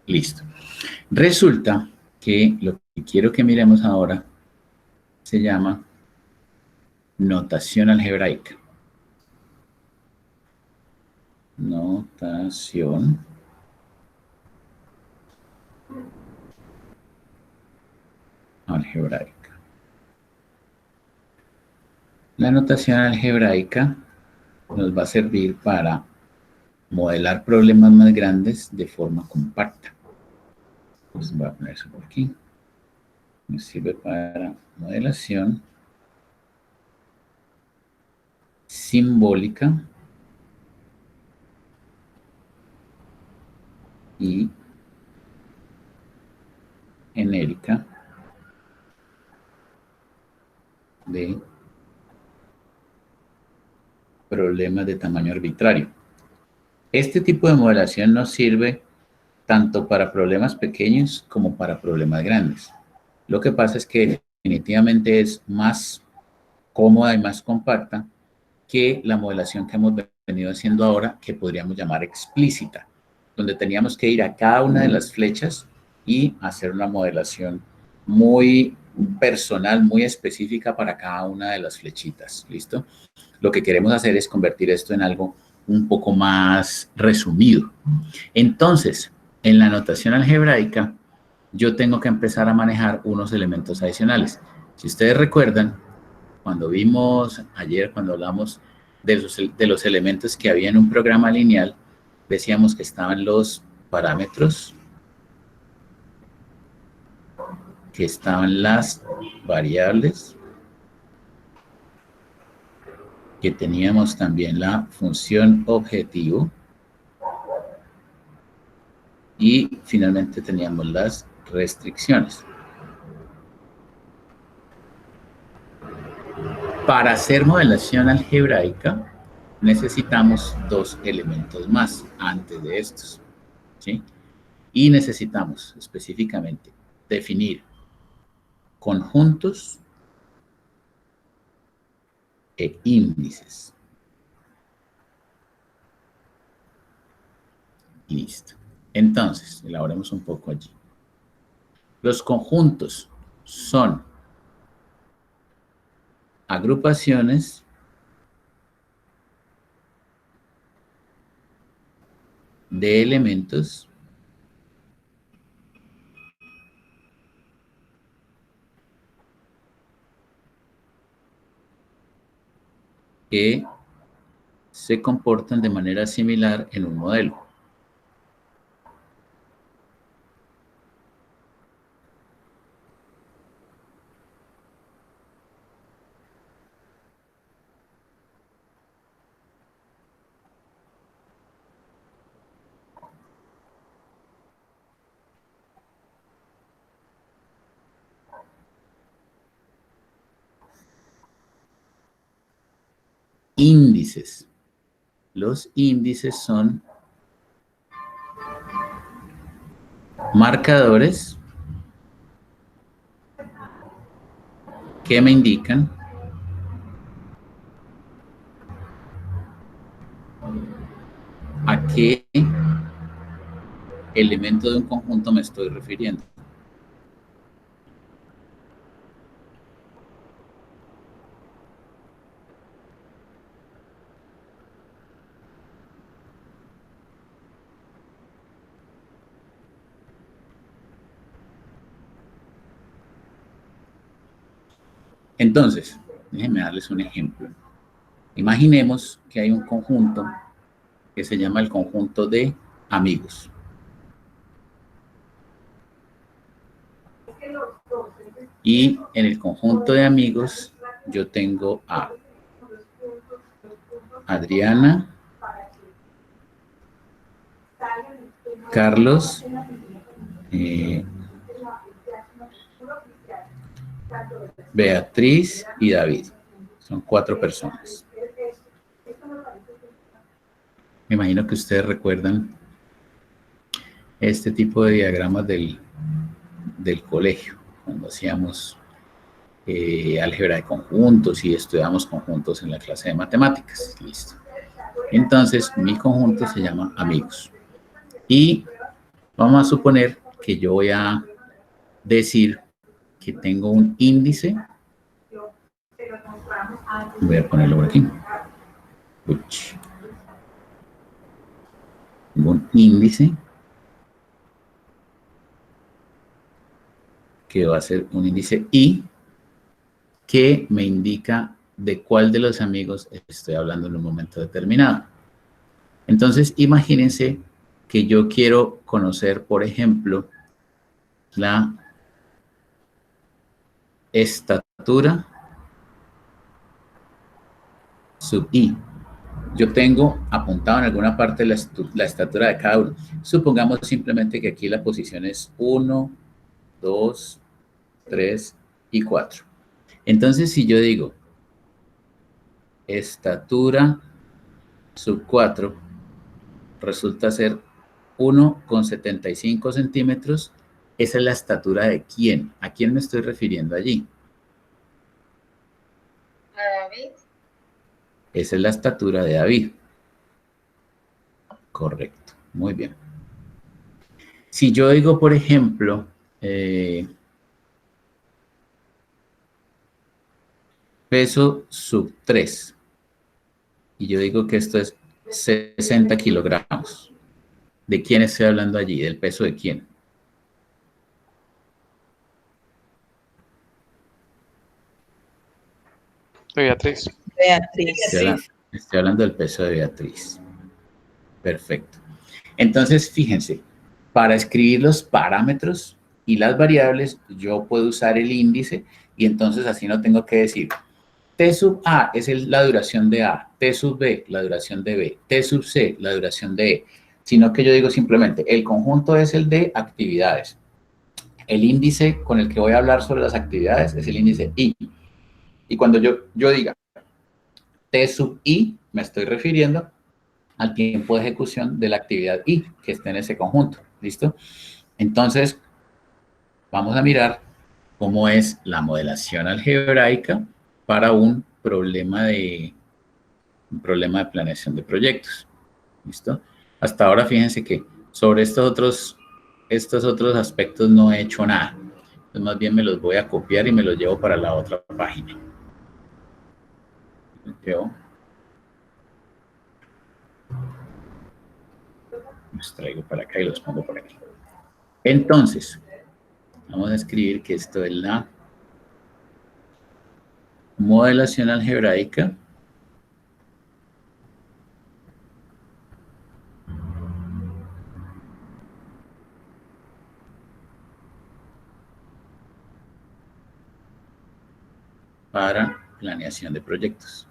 Listo. Resulta que lo que quiero que miremos ahora se llama notación algebraica. Notación algebraica. La notación algebraica nos va a servir para modelar problemas más grandes de forma compacta. Entonces voy a poner eso por aquí. Me sirve para modelación simbólica y genérica de problemas de tamaño arbitrario. Este tipo de modelación nos sirve tanto para problemas pequeños como para problemas grandes. Lo que pasa es que definitivamente es más cómoda y más compacta que la modelación que hemos venido haciendo ahora, que podríamos llamar explícita, donde teníamos que ir a cada una de las flechas y hacer una modelación muy personal, muy específica para cada una de las flechitas, ¿listo? Lo que queremos hacer es convertir esto en algo un poco más resumido. Entonces, en la notación algebraica, yo tengo que empezar a manejar unos elementos adicionales. Si ustedes recuerdan, cuando vimos ayer, cuando hablamos de los elementos que había en un programa lineal, decíamos que estaban los parámetros, que estaban las variables, que teníamos también la función objetivo y finalmente teníamos las restricciones. Para hacer modelación algebraica necesitamos dos elementos más antes de estos, ¿sí? Y necesitamos específicamente definir conjuntos e índices. Listo. Entonces, elaboremos un poco allí. Los conjuntos son agrupaciones de elementos que se comportan de manera similar en un modelo. Índices. Los índices son marcadores que me indican a qué elemento de un conjunto me estoy refiriendo. Entonces, déjenme darles un ejemplo. Imaginemos que hay un conjunto que se llama el conjunto de amigos. Y en el conjunto de amigos yo tengo a Adriana, Carlos, Beatriz y David. Son 4 personas. Me imagino que ustedes recuerdan este tipo de diagramas del colegio, cuando hacíamos álgebra de conjuntos y estudiamos conjuntos en la clase de matemáticas. Listo. Entonces, mi conjunto se llama amigos. Y Vamos a suponer que yo voy a decir que tengo un índice. Voy a ponerlo por aquí. Tengo un índice que va a ser un índice I que me indica de cuál de los amigos estoy hablando en un momento determinado. Entonces, imagínense que yo quiero conocer, por ejemplo, la estatura sub I. Yo tengo apuntado en alguna parte la estatura de cada uno. Supongamos simplemente que aquí la posición es 1, 2, 3 y 4. Entonces, si yo digo estatura sub 4, resulta ser 1,75 centímetros. Esa es la estatura de quién. ¿A quién me estoy refiriendo allí? A David. Esa es la estatura de David. Correcto, muy bien. Si yo digo, por ejemplo, peso sub 3, y yo digo que esto es 60 kilogramos, ¿de quién estoy hablando allí? ¿Del peso de quién? Beatriz. Estoy hablando del peso de Beatriz. Perfecto. Entonces, fíjense, para escribir los parámetros y las variables, yo puedo usar el índice y entonces así no tengo que decir T sub A es la duración de A, T sub B, la duración de B, T sub C, la duración de E, sino que yo digo simplemente, el conjunto es el de actividades. El índice con el que voy a hablar sobre las actividades es el índice I. Y cuando yo diga T sub I, me estoy refiriendo al tiempo de ejecución de la actividad I, que está en ese conjunto. ¿Listo? Entonces, vamos a mirar cómo es la modelación algebraica para un problema de planeación de proyectos. ¿Listo? Hasta ahora, fíjense que sobre estos otros aspectos no he hecho nada. Entonces, más bien me los voy a copiar y me los llevo para la otra página. Los traigo para acá y los pongo por aquí. Entonces, vamos a escribir que esto es la modelación algebraica para planeación de proyectos.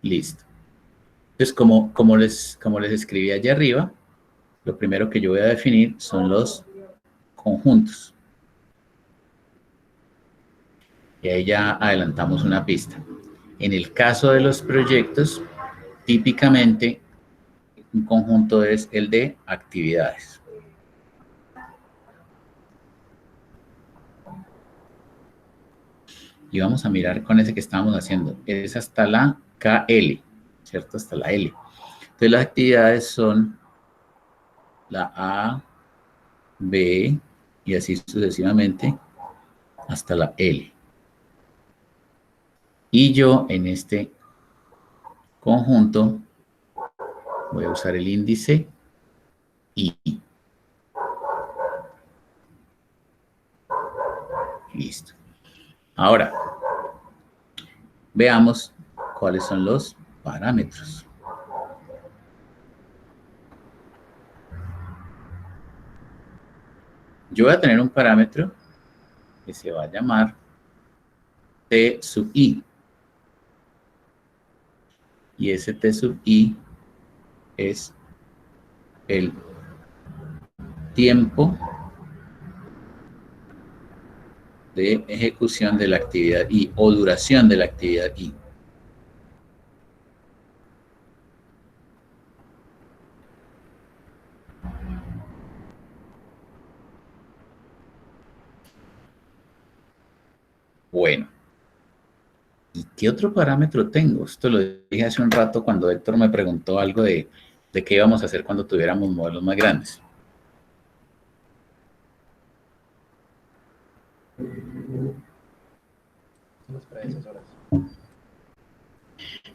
Listo. Entonces, como les escribí allá arriba, lo primero que yo voy a definir son los conjuntos. Y ahí ya adelantamos una pista. En el caso de los proyectos, típicamente un conjunto es el de actividades. Y vamos a mirar con ese que estábamos haciendo. Es hasta la KL, ¿cierto? Hasta la L. Entonces las actividades son la A, B y así sucesivamente hasta la L. Y yo en este conjunto voy a usar el índice I. Listo. Ahora, veamos cuáles son los parámetros. Yo voy a tener un parámetro que se va a llamar T sub I. Y ese T sub I es el tiempo de ejecución de la actividad I o duración de la actividad I. Bueno. ¿Y qué otro parámetro tengo? Esto lo dije hace un rato cuando Héctor me preguntó algo de qué íbamos a hacer cuando tuviéramos modelos más grandes.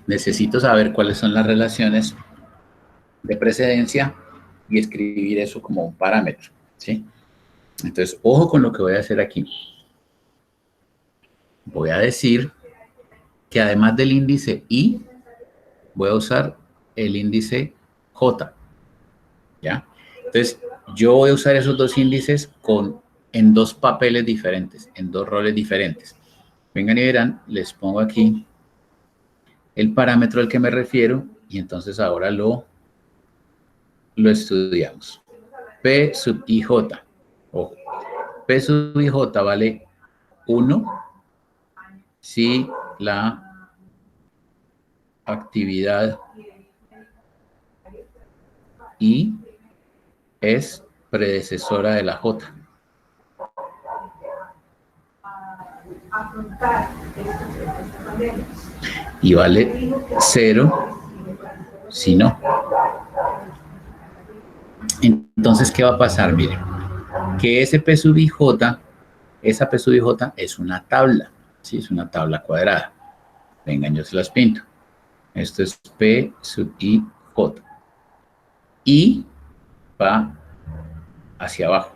Necesito saber cuáles son las relaciones de precedencia y escribir eso como un parámetro, ¿sí? Entonces, ojo con lo que voy a hacer aquí. Voy a decir que además del índice I, voy a usar el índice J, ¿ya? Entonces, yo voy a usar esos dos índices en dos papeles diferentes, en dos roles diferentes. Vengan y verán, les pongo aquí el parámetro al que me refiero y entonces ahora lo estudiamos. P sub IJ. Ojo. P sub IJ vale 1 si la actividad I es predecesora de la J. Y vale 0 si no. Entonces, ¿qué va a pasar? Miren, que ese P sub IJ, esa P sub IJ es una tabla, ¿sí? Es una tabla cuadrada. Vengan, yo se las pinto. Esto es P sub IJ. I va hacia abajo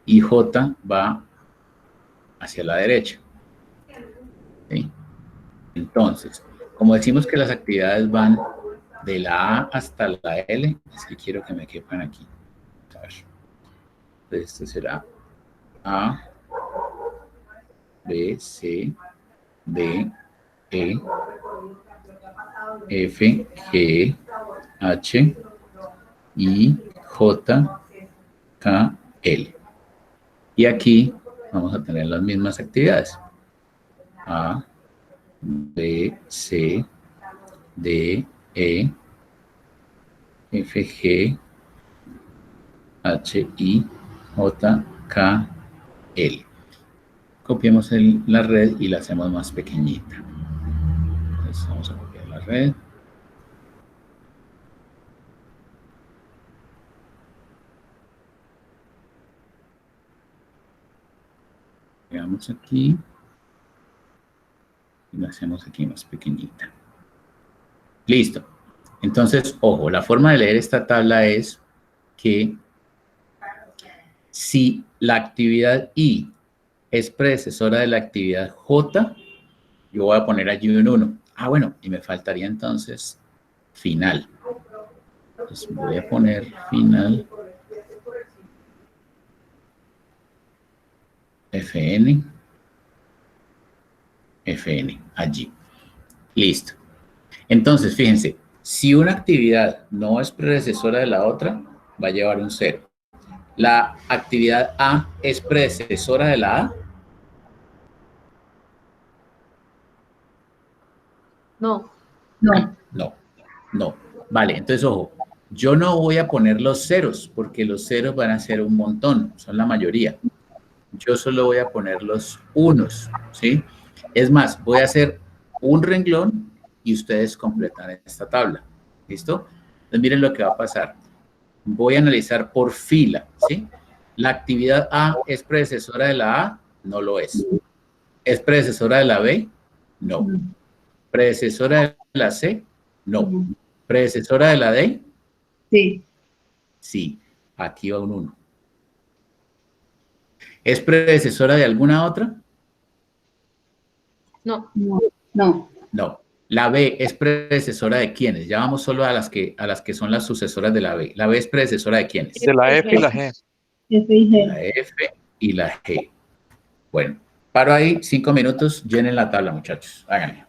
y J va hacia la derecha. ¿Sí? Entonces, como decimos que las actividades van de la A hasta la L, es que quiero que me quepan aquí. A ver. Entonces, esto será A, B, C, D, E, F, G, H, I, J, K, L. Y aquí vamos a tener las mismas actividades. A, B, C, D, E, F, G, H, I, J, K, L. Copiemos la red y la hacemos más pequeñita. Entonces vamos a copiar la red. Pegamos aquí. Y la hacemos aquí más pequeñita. Listo. Entonces, ojo, la forma de leer esta tabla es que si la actividad I es predecesora de la actividad J, yo voy a poner allí un 1. Ah, bueno, y me faltaría entonces final. Entonces voy a poner final Fn, Fn, allí. Listo. Entonces, fíjense, si una actividad no es predecesora de la otra, va a llevar un 0. ¿La actividad A es predecesora de la A? No. No. No. No. Vale, entonces, ojo, yo no voy a poner los ceros, porque los ceros van a ser un montón, son la mayoría. Yo solo voy a poner los unos, ¿sí? Es más, voy a hacer un renglón y ustedes completan esta tabla, ¿listo? Entonces, miren lo que va a pasar. Voy a analizar por fila, ¿sí? ¿La actividad A es predecesora de la A? No lo es. ¿Es predecesora de la B? No. ¿Predecesora de la C? No. ¿Predecesora de la D? Sí. Sí. Aquí va un 1. ¿Es predecesora de alguna otra? No. No. No. ¿La B es predecesora de quiénes? Ya vamos solo a las que son las sucesoras de la B. ¿La B es predecesora de quiénes? De la F y la G. F y G. La F y la G. Bueno, paro ahí, 5 minutos, llenen la tabla, muchachos. Háganle.